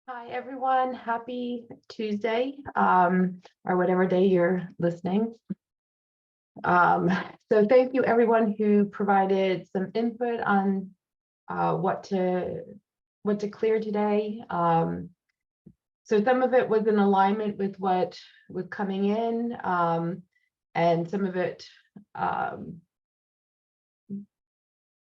Hi, everyone. Happy Tuesday, or whatever day you're listening. Um, so thank you everyone who provided some input on what to clear today. So some of it was in alignment with what was coming in, and some of it um,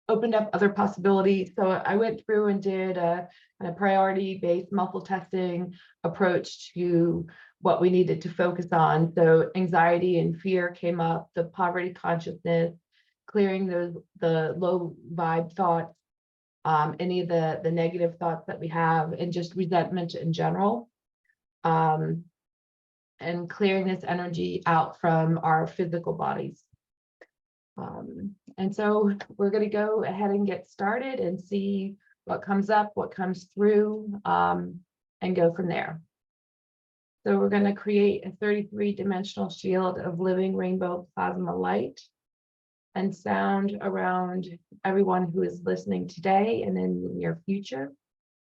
opened up other possibilities. So I went through and did a priority-based muscle testing approach to what we needed to focus on. So anxiety and fear came up, the poverty consciousness, clearing the low vibe thoughts, any of the negative thoughts that we have, and just resentment in general. And clearing this energy out from our physical bodies. And so we're going to go ahead and get started and see what comes up, what comes through, and go from there. So we're going to create a 33-dimensional shield of living rainbow plasma light and sound around everyone who is listening today and in the near future.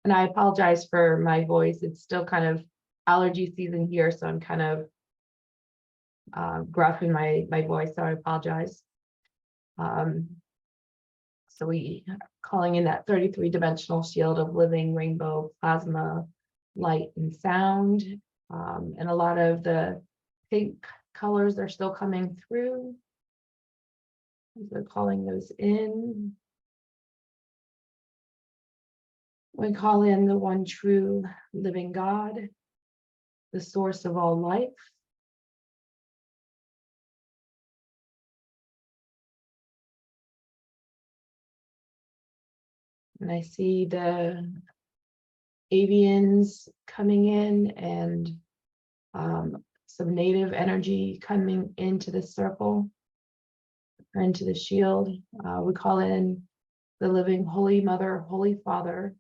And I apologize for my voice. It's still kind of allergy season here, so I'm kind of gruff in my voice, so I apologize. So we are calling in that 33-dimensional shield of living rainbow plasma light and sound. And a lot of the pink colors are still coming through. We're calling those in. We call in the one true living God, the source of all life. And I see the avians coming in and some native energy coming into the circle or into the shield. We call in the living Holy Mother, Holy Father.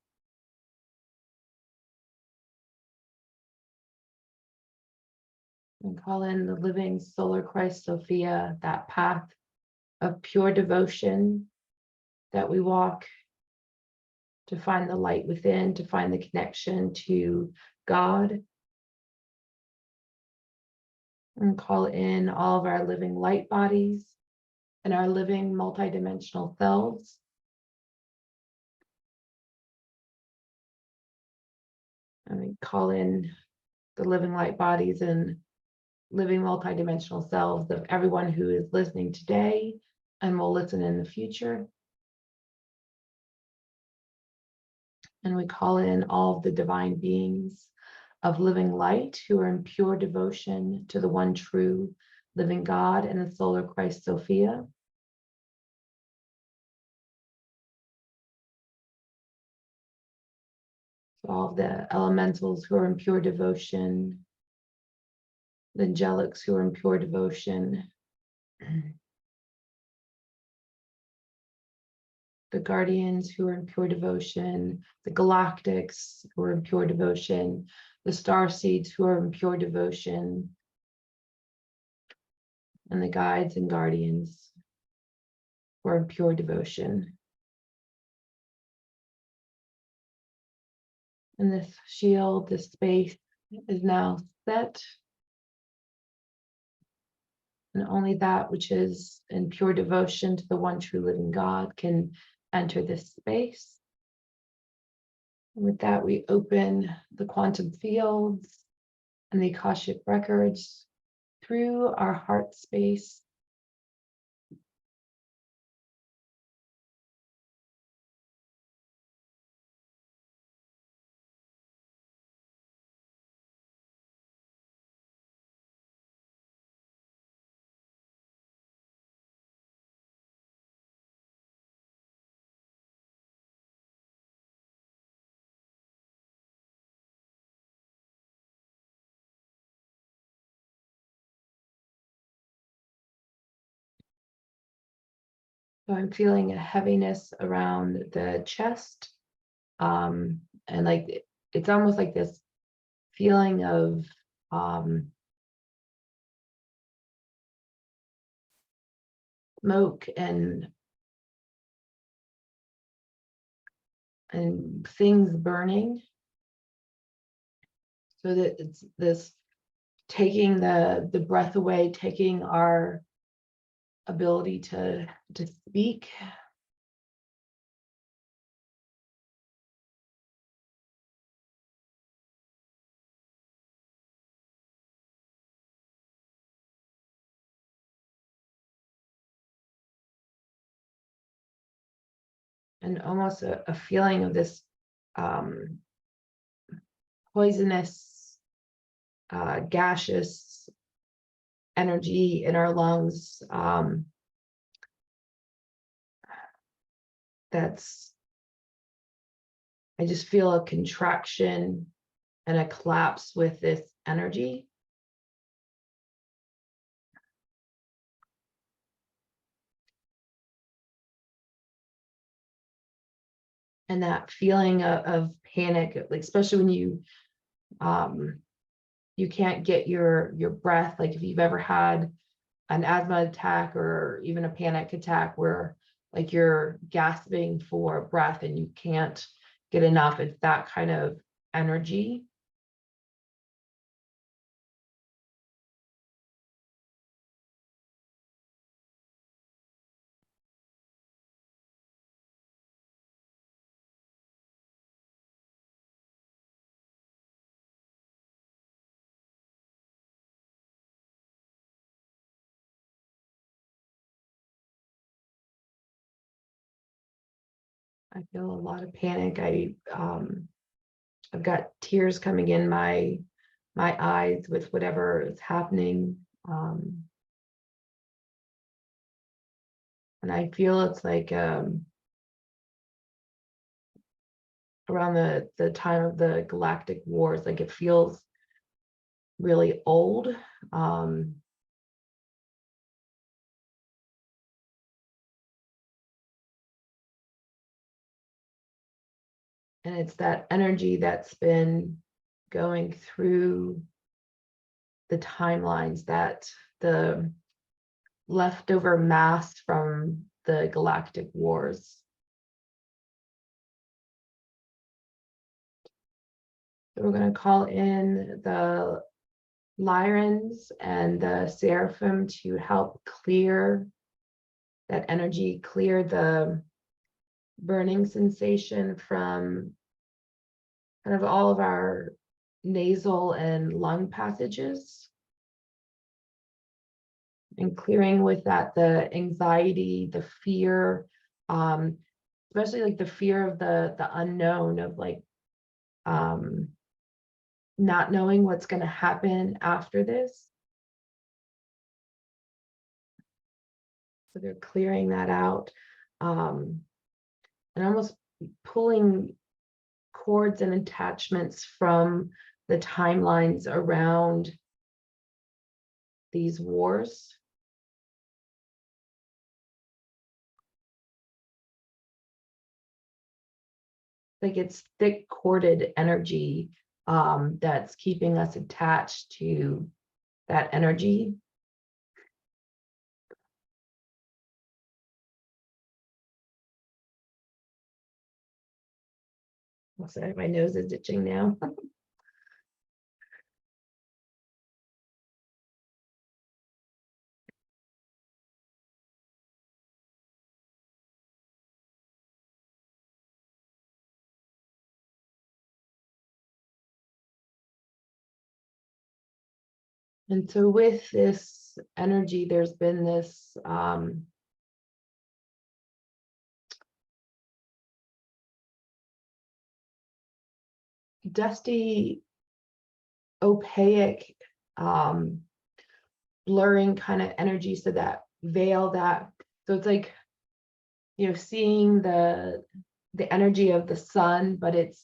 And call in the living Solar Christ Sophia, that path of pure devotion that we walk to find the light within, to find the connection to God. And call in all of our living light bodies and our living multidimensional selves. And we call in the living light bodies and living multidimensional selves of everyone who is listening today and will listen in the future. And we call in all of the divine beings of living light who are in pure devotion to the one true living God and the solar Christ Sophia. So all of the elementals who are in pure devotion, the angelics who are in pure devotion, the guardians who are in pure devotion, the galactics who are in pure devotion, the star seeds who are in pure devotion, and the guides and guardians who are in pure devotion. And this shield, this space is now set. And only that which is in pure devotion to the one true living God can enter this space. And with that, we open the quantum fields and the Akashic records through our heart space. So I'm feeling a heaviness around the chest. And like it's almost like this feeling of smoke and things burning. So that it's this taking the breath away, taking our ability to speak. And almost a feeling of this poisonous, gaseous energy in our lungs. I just feel a contraction and a collapse with this energy. And that feeling of panic, like especially when you can't get your breath. Like if you've ever had an asthma attack or even a panic attack where like you're gasping for breath and you can't get enough, it's that kind of energy. I feel a lot of panic. I've got tears coming in my eyes with whatever is happening. And I feel it's like around the time of the Galactic Wars, like it feels really old. And it's that energy that's been going through the timelines, that the leftover mass from the Galactic Wars. So we're going to call in the Lyrans and the Seraphim to help clear that energy, clear the burning sensation from kind of all of our nasal and lung passages. And clearing with that the anxiety, the fear, especially like the fear of the unknown, of like not knowing what's going to happen after this. So they're clearing that out, and almost pulling cords and attachments from the timelines around these wars. Like it's thick corded energy that's keeping us attached to that energy. Oh, sorry, my nose is itching now. And so with this energy, there's been this dusty, opaque, blurring kind of energy, so that veil that, so it's like, you know, seeing the energy of the sun, but it's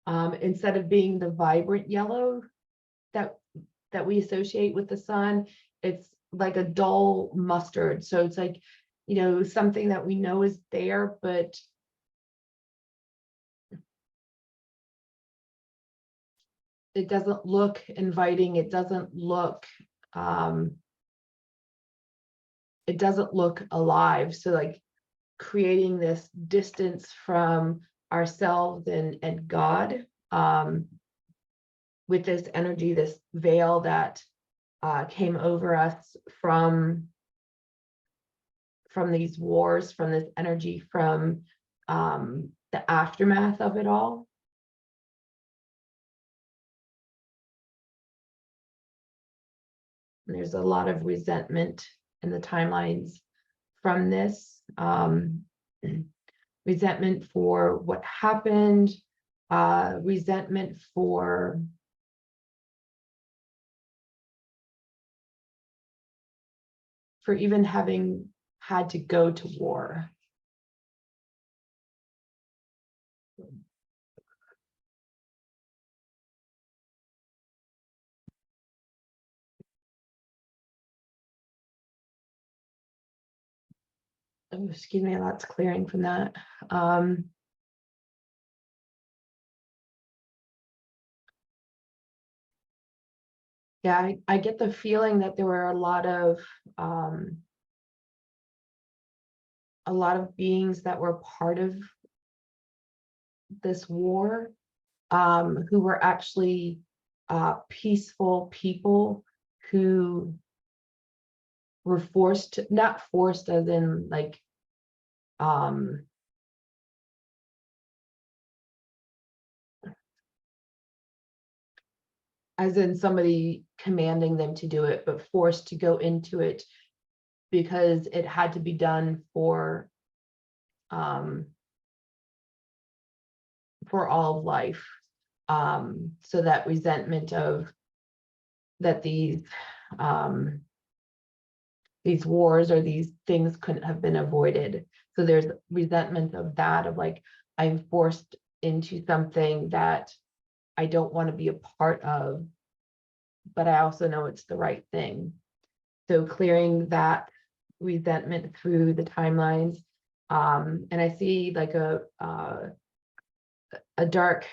instead of being the vibrant yellow that we associate with the sun, it's like a dull mustard. So it's like, you know, something that we know is there, but it doesn't look inviting. It doesn't look alive. So like creating this distance from ourselves and God. with this energy, this veil that came over us from these wars, from this energy, from the aftermath of it all. And there's a lot of resentment in the timelines from this. Resentment for what happened, resentment for even having had to go to war. Oh, excuse me, lots clearing from that. Yeah, I get the feeling that there were a lot of beings that were part of this war, who were actually peaceful people who were forced, not forced as in like as in somebody commanding them to do it, but forced to go into it because it had to be done for all of life. So that resentment of that these wars or these things couldn't have been avoided. So there's resentment of that, of like, I'm forced into something that I don't want to be a part of, but I also know it's the right thing. So clearing that resentment through the timelines. And I see like a dark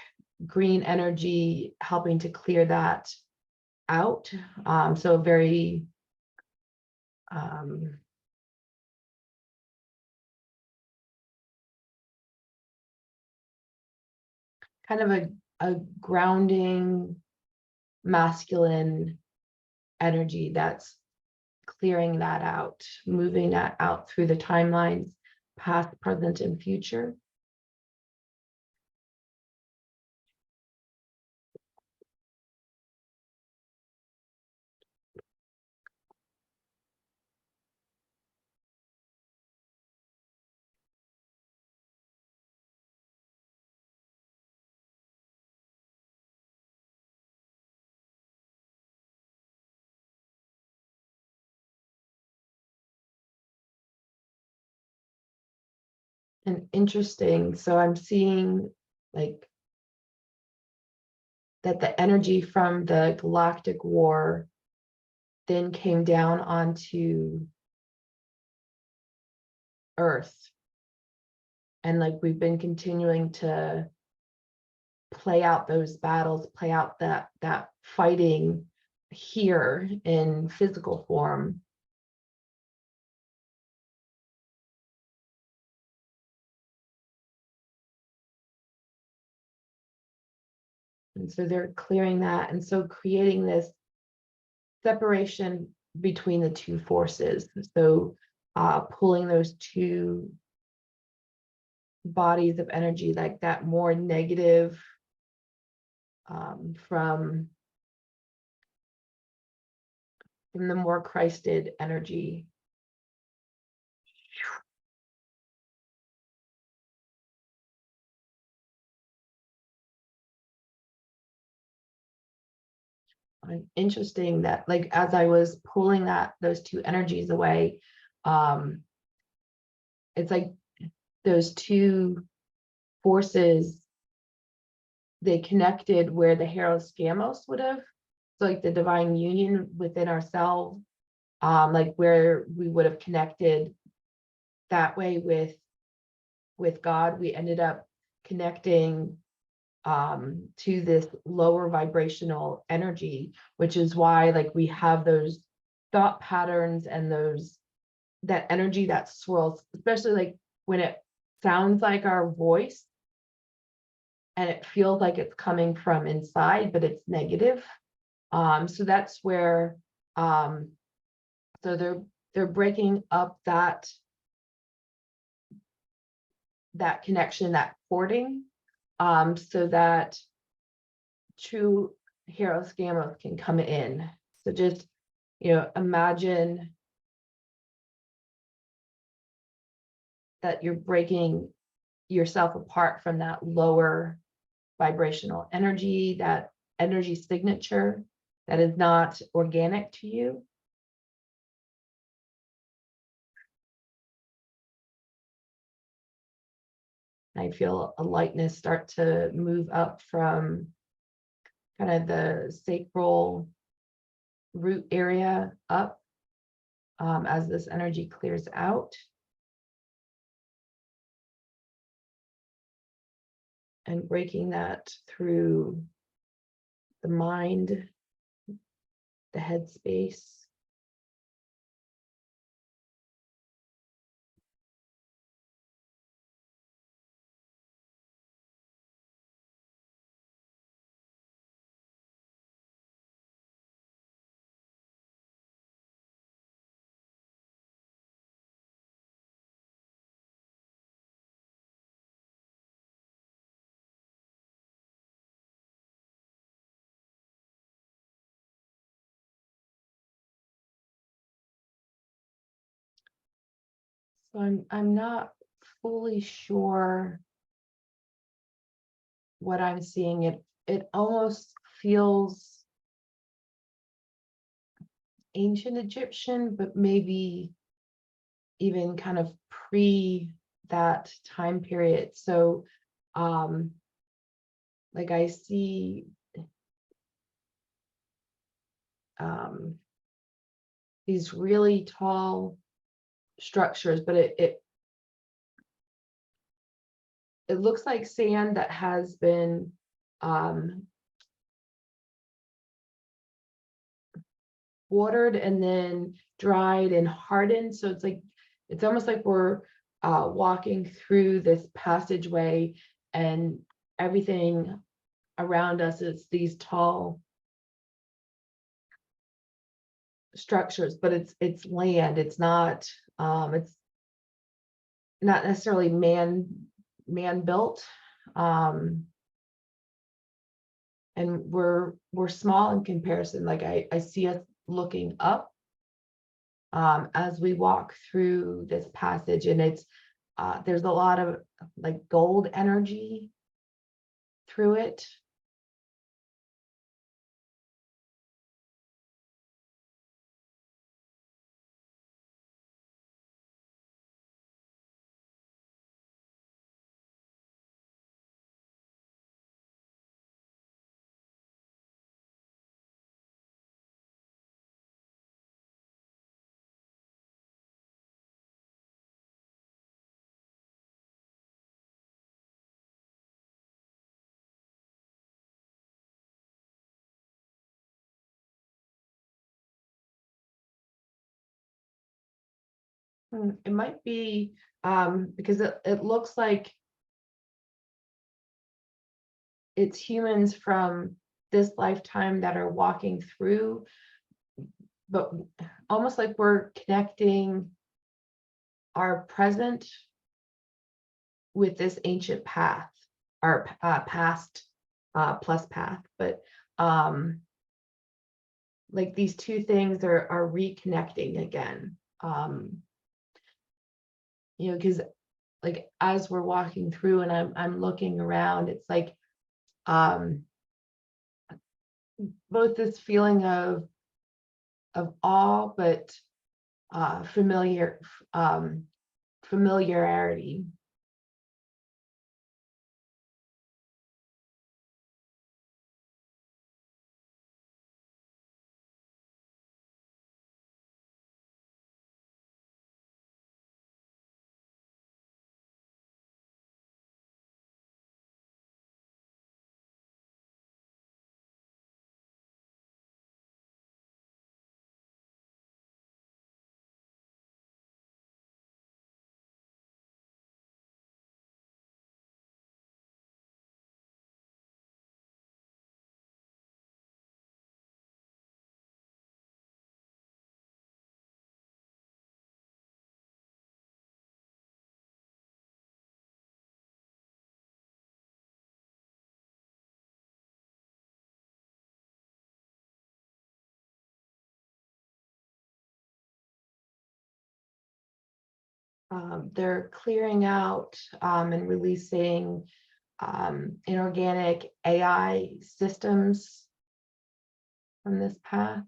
green energy helping to clear that out. So very kind of a grounding masculine energy that's clearing that out, moving that out through the timelines, past, present, and future. And interesting, so I'm seeing like that the energy from the Galactic War then came down onto Earth. And like we've been continuing to play out those battles, play out that fighting here in physical form. And so they're clearing that. And so creating this separation between the two forces. So pulling those two bodies of energy, like that more negative from the more Christed energy. Interesting that like as I was pulling those two energies away, it's like those two forces, they connected where the Heros Gamos would have. So like the divine union within ourselves, like where we would have connected that way with God, we ended up connecting to this lower vibrational energy, which is why like we have those thought patterns and that energy that swirls, especially like when it sounds like our voice, and it feels like it's coming from inside, but it's negative. So that's where, so they're breaking up that connection, that porting, so that true heroes gamos can come in. So just, imagine that you're breaking yourself apart from that lower vibrational energy, that energy signature that is not organic to you. I feel a lightness start to move up from kind of the sacral root area up, as this energy clears out. And breaking that through the mind, the head space. So I'm not fully sure what I'm seeing. It almost feels ancient Egyptian, but maybe even kind of pre that time period. So like I see these really tall structures, but it looks like sand that has been watered and then dried and hardened. So it's almost like we're walking through this passageway, and everything around us is these tall structures, but it's land. It's not necessarily man built. And we're small in comparison. Like I see us looking up as we walk through this passage, and it's there's a lot of like gold energy through it. It might be because it looks like it's humans from this lifetime that are walking through, but almost like we're connecting our present with this ancient path, our past plus path. But like these two things are reconnecting again. Because like as we're walking through and I'm looking around, it's like both this feeling of awe, but familiarity. They're clearing out and releasing inorganic AI systems from this path.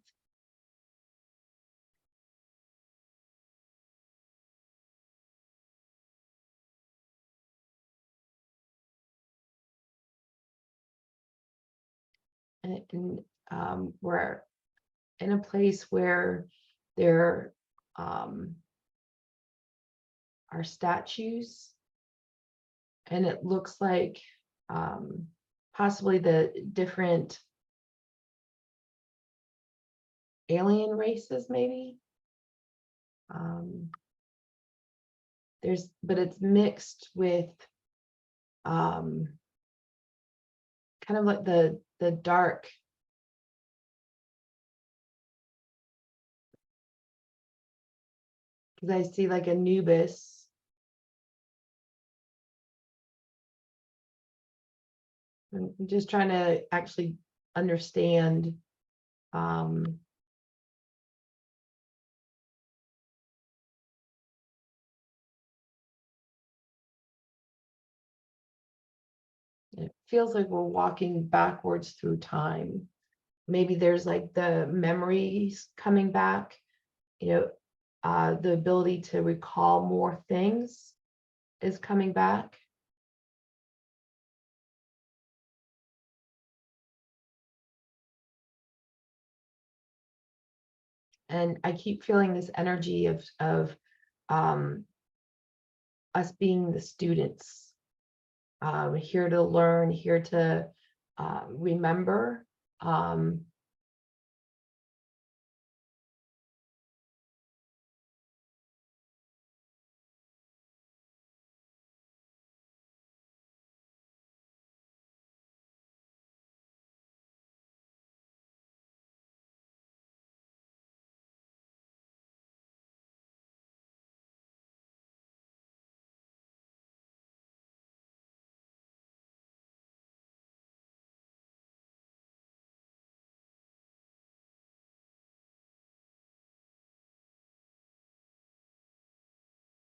And we're in a place where there are statues, and it looks like possibly the different alien races, maybe. But it's mixed with kind of like the dark, because I see like Anubis. I'm just trying to actually understand it feels like we're walking backwards through time. Maybe there's like the memories coming back, the ability to recall more things is coming back. And I keep feeling this energy of us being the students, here to learn, here to remember.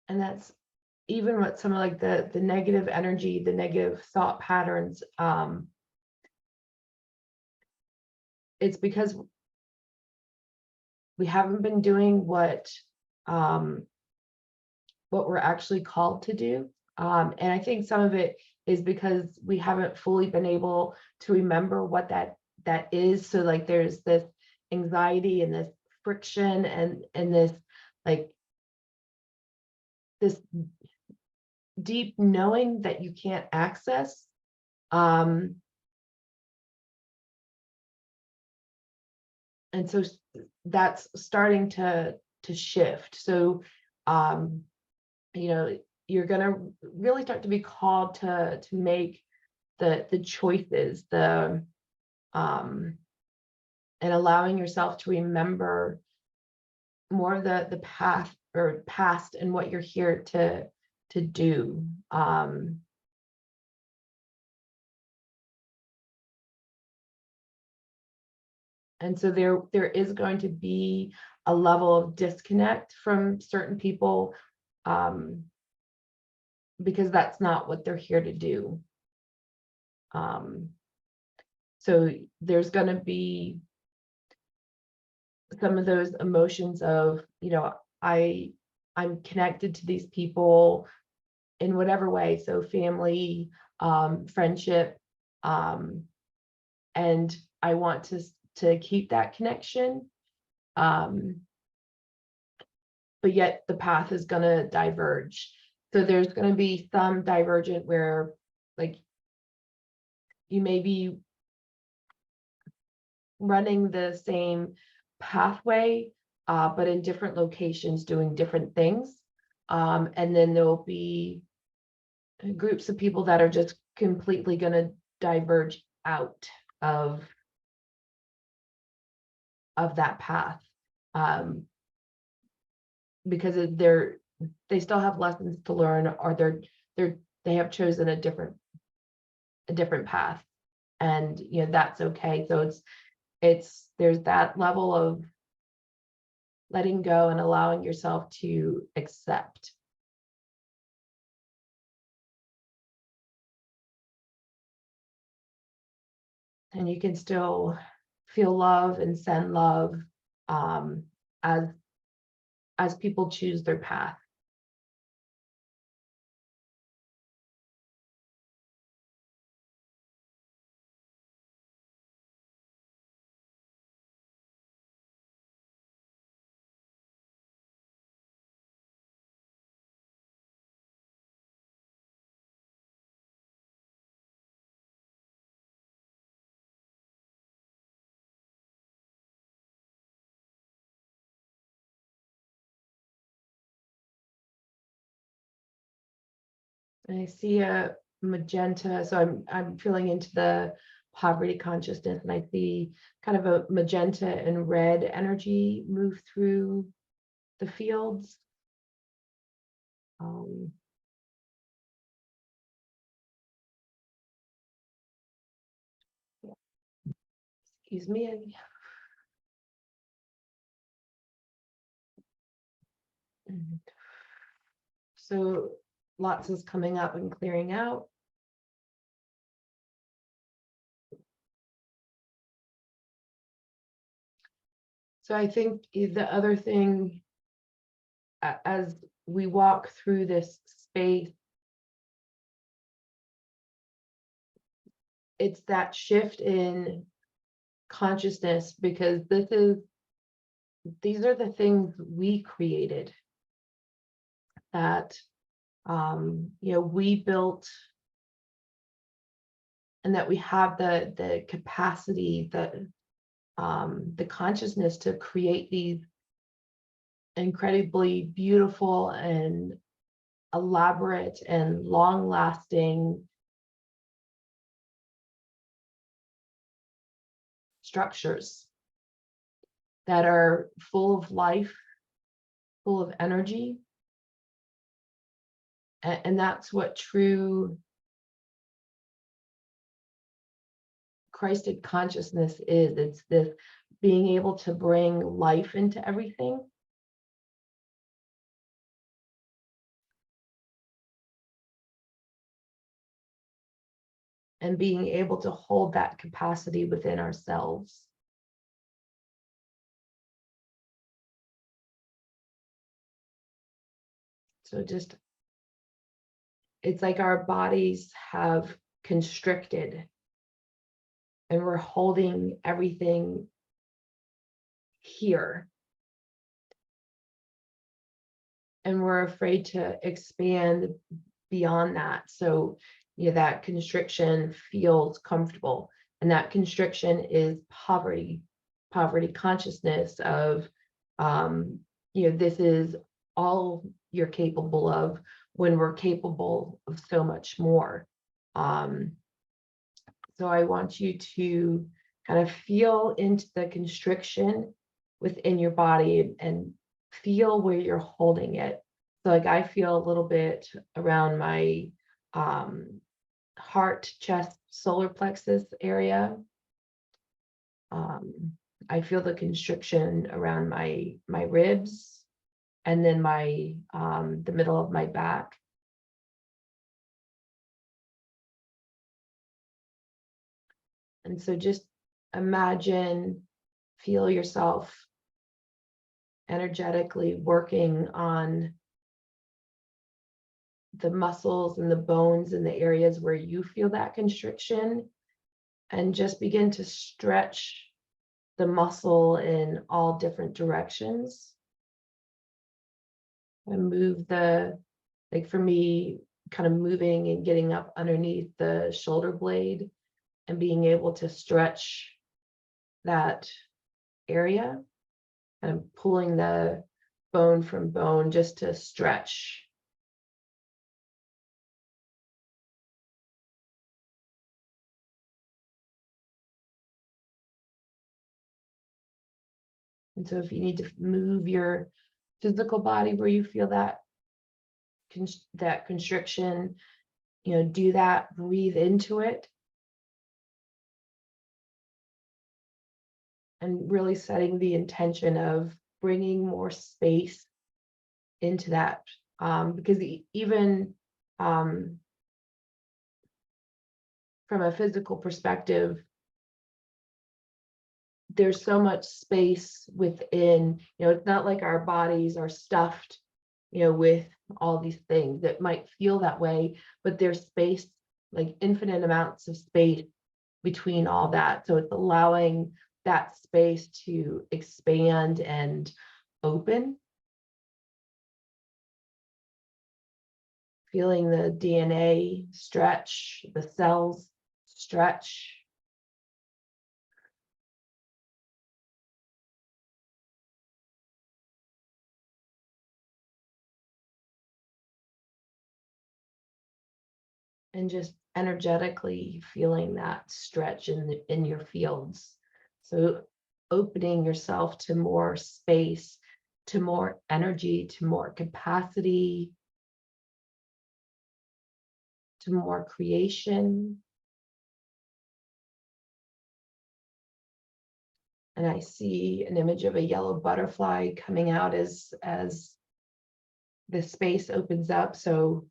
And that's even what some of like the negative energy, the negative thought patterns, it's because we haven't been doing what we're actually called to do. And I think some of it is because we haven't fully been able to remember what that is. So like there's this anxiety and this friction and this like this deep knowing that you can't access. And so that's starting to shift. So you're going to really start to be called to make the choices, and allowing yourself to remember more of the path or past and what you're here to do. And so there is going to be a level of disconnect from certain people, because that's not what they're here to do. So there's going to be some of those emotions of, I'm connected to these people in whatever way. So family, friendship, and I want to keep that connection. But yet the path is going to diverge. So there's going to be some divergent where like you may be running the same pathway, but in different locations doing different things. And then there'll be groups of people that are just completely going to diverge out of that path, because they still have lessons to learn, or they have chosen a different path, and that's okay. So there's that level of letting go and allowing yourself to accept And you can still feel love and send love as people choose their path. And I see a magenta, so I'm feeling into the poverty consciousness, and I see kind of a magenta and red energy move through the fields. Excuse me. So lots is coming up and clearing out. So I think the other thing, as we walk through this space, it's that shift in consciousness, because these are the things we created, that we built, and that we have the capacity, the consciousness to create these incredibly beautiful and elaborate and long-lasting structures that are full of life, full of energy. And that's what true Christed consciousness is. It's this being able to bring life into everything. And being able to hold that capacity within ourselves. So just, it's like our bodies have constricted and we're holding everything here. And we're afraid to expand beyond that. So, that constriction feels comfortable. And that constriction is poverty consciousness of, this is all you're capable of, when we're capable of so much more. So I want you to kind of feel into the constriction within your body and feel where you're holding it. So like I feel a little bit around my heart, chest, solar plexus area. I feel the constriction around my ribs, and then the middle of my back. And so just imagine, feel yourself energetically working on the muscles and the bones and the areas where you feel that constriction, and just begin to stretch the muscle in all different directions. And move like for me, kind of moving and getting up underneath the shoulder blade and being able to stretch that area, and pulling the bone from bone just to stretch. And so if you need to move your physical body where you feel that constriction, do that, breathe into it. And really setting the intention of bringing more space into that. Because even from a physical perspective, there's so much space within, it's not like our bodies are stuffed, with all these things that might feel that way, but there's space, like infinite amounts of space between all that. So it's allowing that space to expand and open. Feeling the DNA stretch, the cells stretch. And just energetically feeling that stretch in your fields. So opening yourself to more space, to more energy, to more capacity, to more creation. And I see an image of a yellow butterfly coming out as the space opens up. So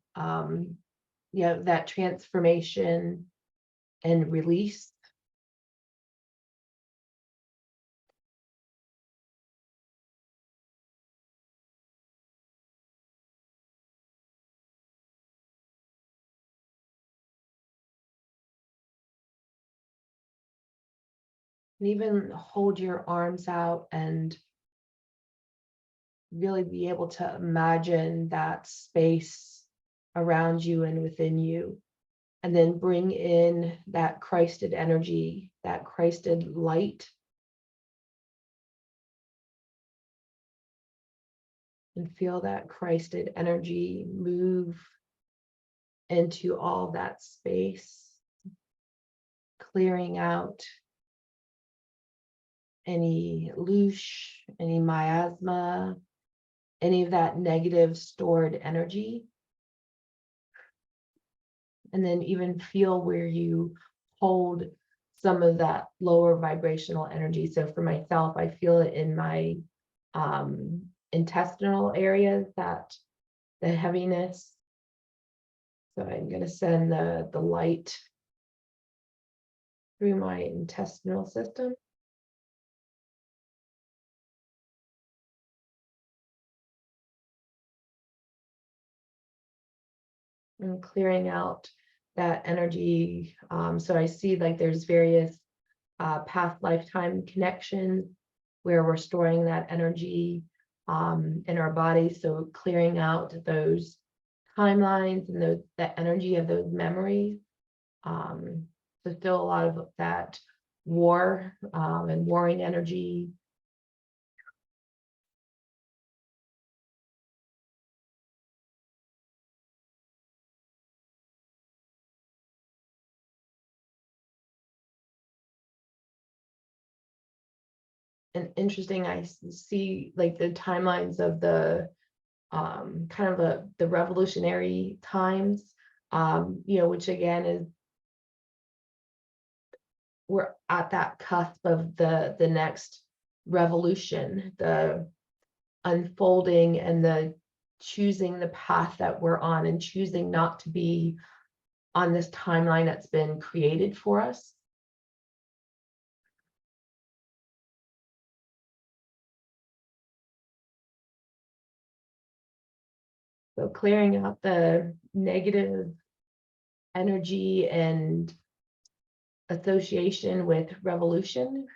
that transformation and release. And even hold your arms out and really be able to imagine that space around you and within you. And then bring in that Christed energy, that Christed light. And feel that Christed energy move into all that space, clearing out any loosh, any miasma, any of that negative stored energy. And then even feel where you hold some of that lower vibrational energy. So for myself, I feel it in my intestinal areas, that the heaviness. So I'm going to send the light through my intestinal system. And clearing out that energy. So I see like there's various past lifetime connections where we're storing that energy in our body. So clearing out those timelines and that energy of those memories. So still a lot of that war and warring energy. And interesting, I see like the timelines of the kind of the revolutionary times, which again is we're at that cusp of the next revolution, the unfolding and the choosing the path that we're on and choosing not to be on this timeline that's been created for us. So clearing out the negative energy and association with revolution.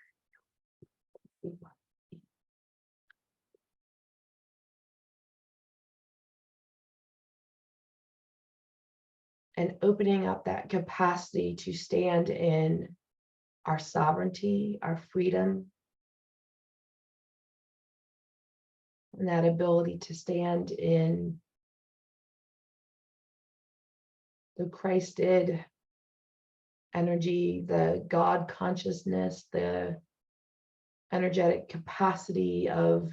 And opening up that capacity to stand in our sovereignty, our freedom, and that ability to stand in the Christed energy, the God consciousness, the energetic capacity of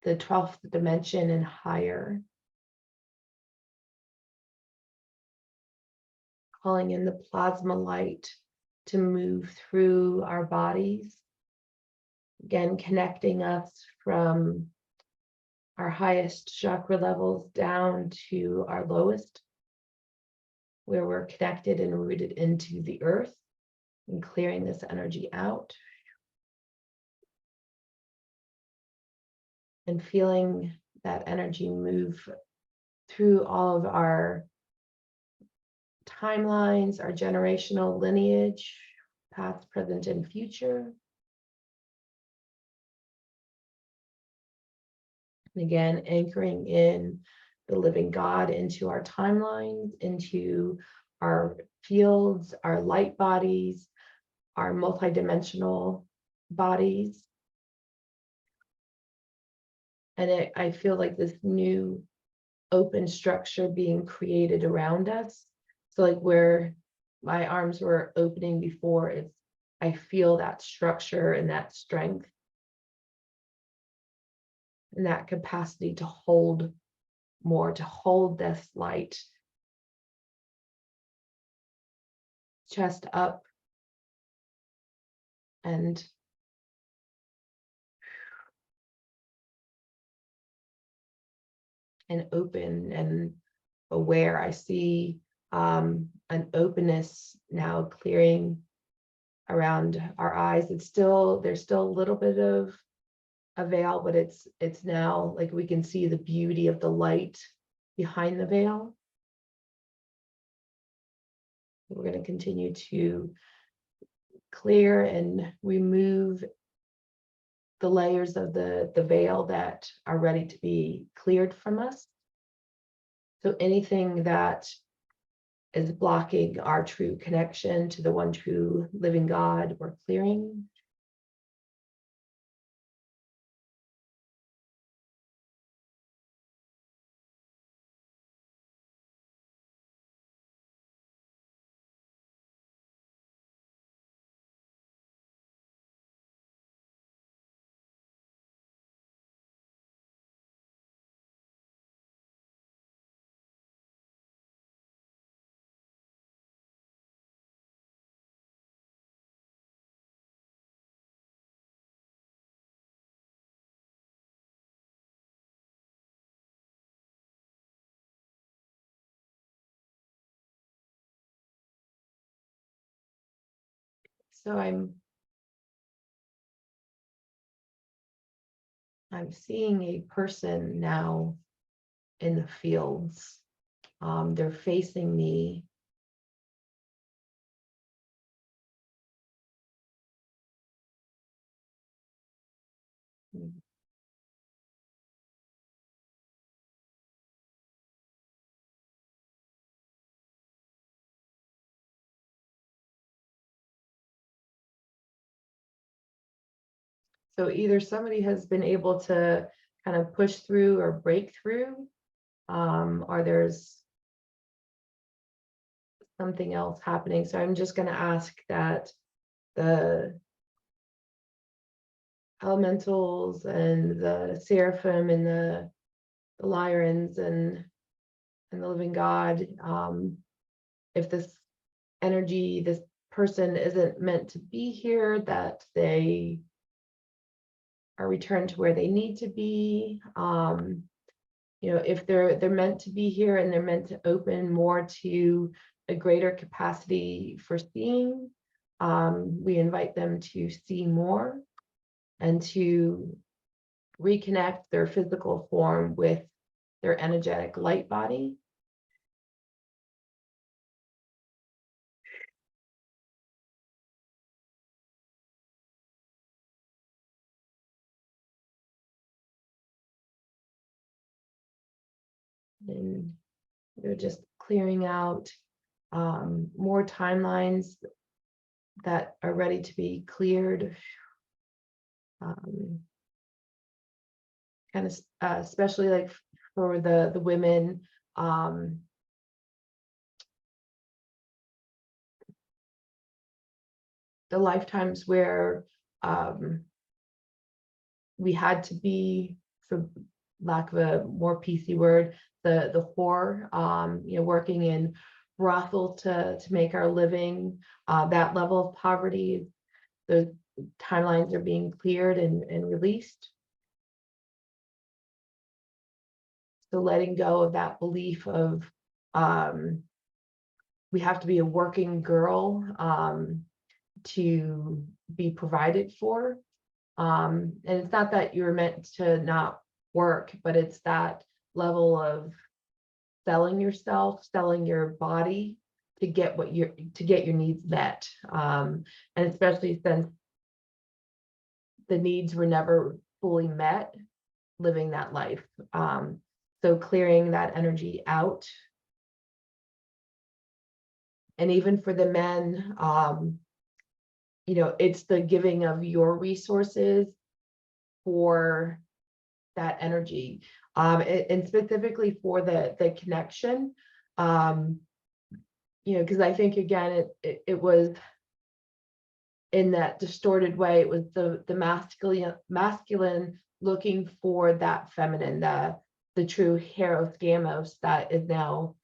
the 12th dimension and higher. Calling in the plasma light to move through our bodies. Again, connecting us from our highest chakra levels down to our lowest, where we're connected and rooted into the earth, and clearing this energy out. and feeling that energy move through all of our timelines, our generational lineage, past, present, and future. And again, anchoring in the living God into our timelines, into our fields, our light bodies, our multidimensional bodies. And I feel like this new open structure being created around us. So like where my arms were opening before, I feel that structure and that strength and that capacity to hold more, to hold this light. Chest up and open and aware. I see an openness now clearing around our eyes. There's still a little bit of a veil, but it's now like we can see the beauty of the light behind the veil. We're going to continue to clear and remove the layers of the veil that are ready to be cleared from us. So anything that is blocking our true connection to the one true living God, we're clearing. So I'm seeing a person now in the fields. They're facing me. So either somebody has been able to kind of push through or break through, or there's something else happening. So I'm just going to ask that the elementals and the seraphim and the Lyrans and the living God, if this energy, this person isn't meant to be here, that they are returned to where they need to be. If they're meant to be here and they're meant to open more to a greater capacity for seeing, we invite them to see more and to reconnect their physical form with their energetic light body. And we're just clearing out more timelines that are ready to be cleared. Kind of especially like for the women, the lifetimes where we had to be, for lack of a more PC word, the whore, working in brothel to make our living, that level of poverty, the timelines are being cleared and released. So letting go of that belief of we have to be a working girl to be provided for. And it's not that you're meant to not work, but it's that level of selling yourself, selling your body to get your needs met. And especially since the needs were never fully met, living that life. So clearing that energy out. And even for the men, it's the giving of your resources for that energy. And specifically for the connection, because I think, again, it was in that distorted way. It was the masculine looking for that feminine, the true hero gamos that is now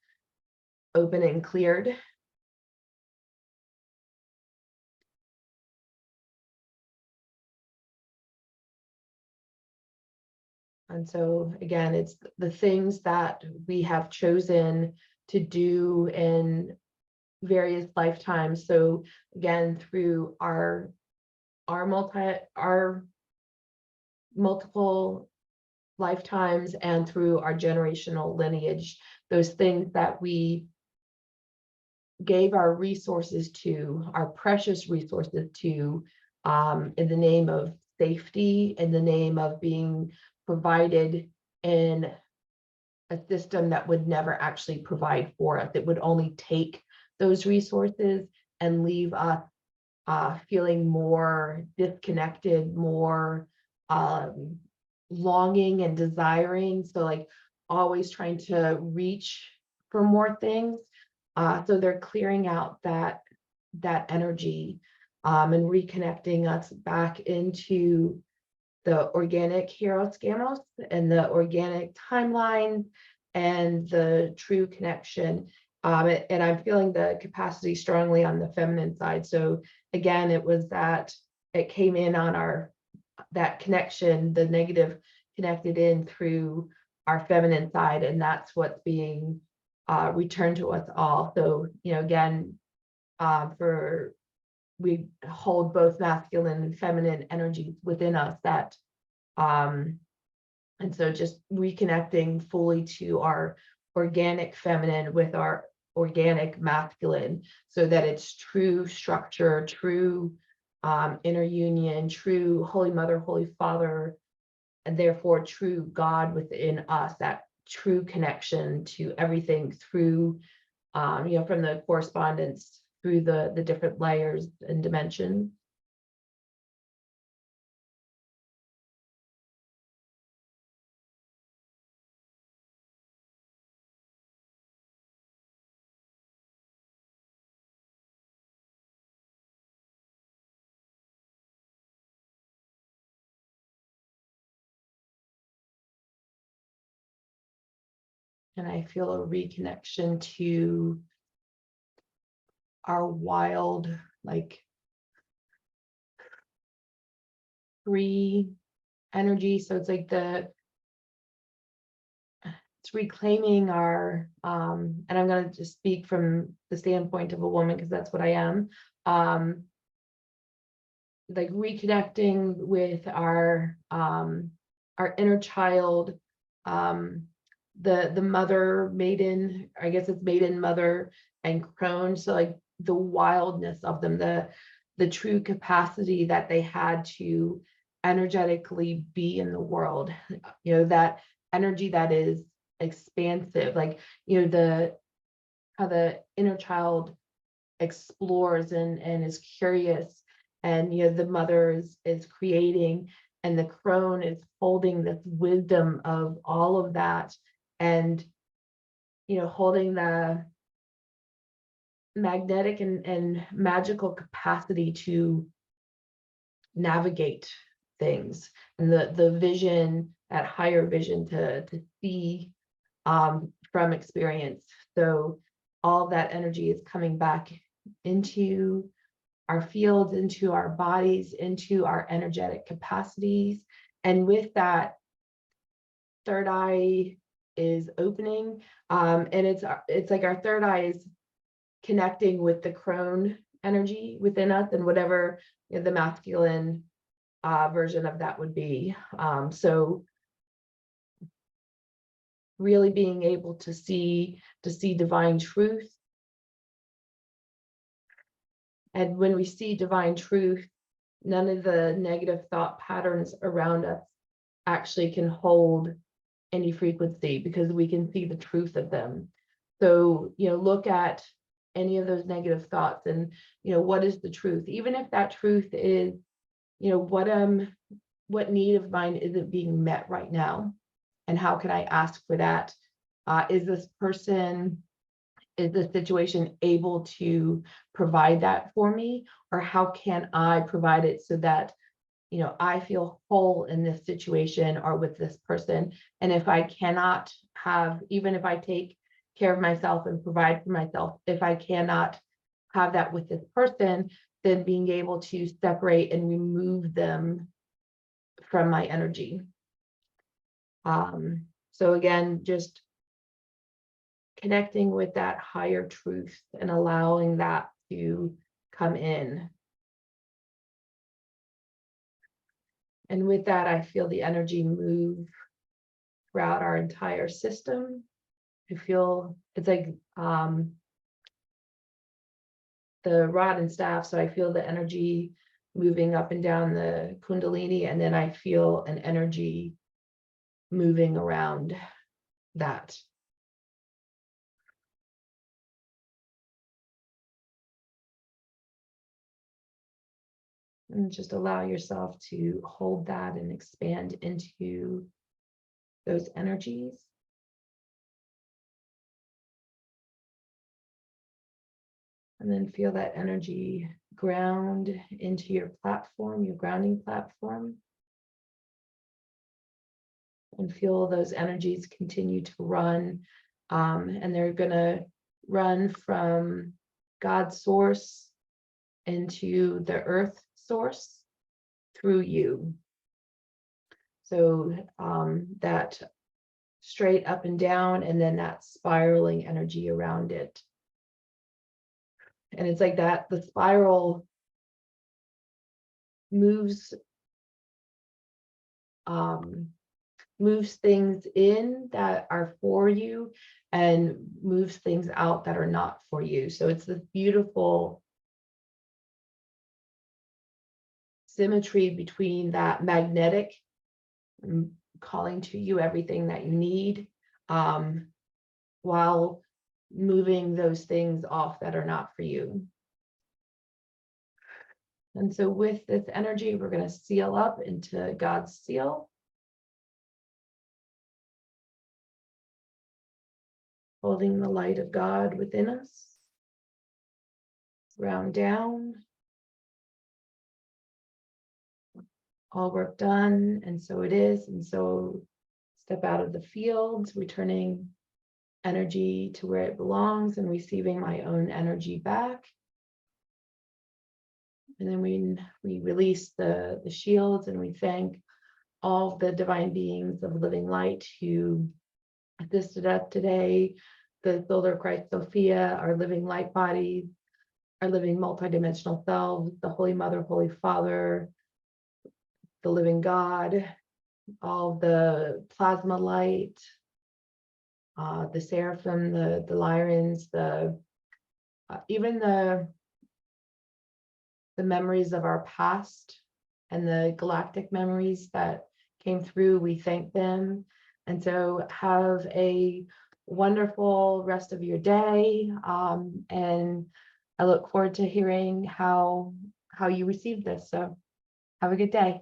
open and cleared. And so again, it's the things that we have chosen to do in various lifetimes. So again, through our multiple lifetimes and through our generational lineage, those things that we gave our resources to, our precious resources to, in the name of safety, in the name of being provided in a system that would never actually provide for us. It would only take those resources and leave us feeling more disconnected, more longing and desiring. So like always trying to reach for more things. So they're clearing out that energy and reconnecting us back into the organic hero scamos and the organic timeline and the true connection. And I'm feeling the capacity strongly on the feminine side. So again, it was that it came in on that connection, the negative connected in through our feminine side, and that's what's being returned to us all. So, again, we hold both masculine and feminine energies within us that, and so just reconnecting fully to our organic feminine with our organic masculine, so that it's true structure, true inner union, true Holy Mother, Holy Father, and therefore true God within us, that true connection to everything through, from the correspondence through the different layers and dimensions. And I feel a reconnection to our wild, like, free energy. So it's like it's reclaiming our, and I'm going to just speak from the standpoint of a woman because that's what I am, like reconnecting with our inner child, the mother maiden, I guess it's maiden, mother, and crone. So like the wildness of them, the true capacity that they had to energetically be in the world, that energy that is expansive, like, how the inner child explores and is curious, and the mother is creating, and the crone is holding this wisdom of all of that, and holding the magnetic and magical capacity to navigate things, and the vision, that higher vision to see from experience. So all that energy is coming back into our fields, into our bodies, into our energetic capacities. And with that, third eye is opening, and it's like our third eye is connecting with the crone energy within us, and whatever the masculine version of that would be. So really being able to see divine truth. And when we see divine truth, none of the negative thought patterns around us actually can hold any frequency, because we can see the truth of them. So, look at any of those negative thoughts and, what is the truth? Even if that truth is, what need of mine isn't being met right now? And how can I ask for that? Is this situation able to provide that for me? Or how can I provide it so that, I feel whole in this situation or with this person? And if I cannot have, even if I take care of myself and provide for myself, if I cannot have that with this person, then being able to separate and remove them from my energy. So again, just connecting with that higher truth and allowing that to come in. And with that, I feel the energy move throughout our entire system. I feel it's like the rod and staff. So I feel the energy moving up and down the Kundalini, and then I feel an energy moving around that. And just allow yourself to hold that and expand into those energies. And then feel that energy ground into your platform, your grounding platform. And feel those energies continue to run. And they're going to run from God's source into the earth source through you. So that straight up and down, and then that spiraling energy around it. And it's like that, the spiral moves things in that are for you and moves things out that are not for you. So it's this beautiful symmetry between that magnetic calling to you everything that you need, while moving those things off that are not for you. And so with this energy, we're going to seal up into God's seal. Holding the light of God within us. Round down. All work done, and so it is. And so step out of the field, returning energy to where it belongs and receiving my own energy back. And then we release the shields, and we thank all the divine beings of living light who assisted us today, the Builder of Christ Sophia, our living light bodies, our living multidimensional selves, the Holy Mother, Holy Father, the living God, all the plasma light, the seraphim, the Lyrans, even the memories of our past and the galactic memories that came through, we thank them. And so have a wonderful rest of your day. And I look forward to hearing how you received this. So have a good day.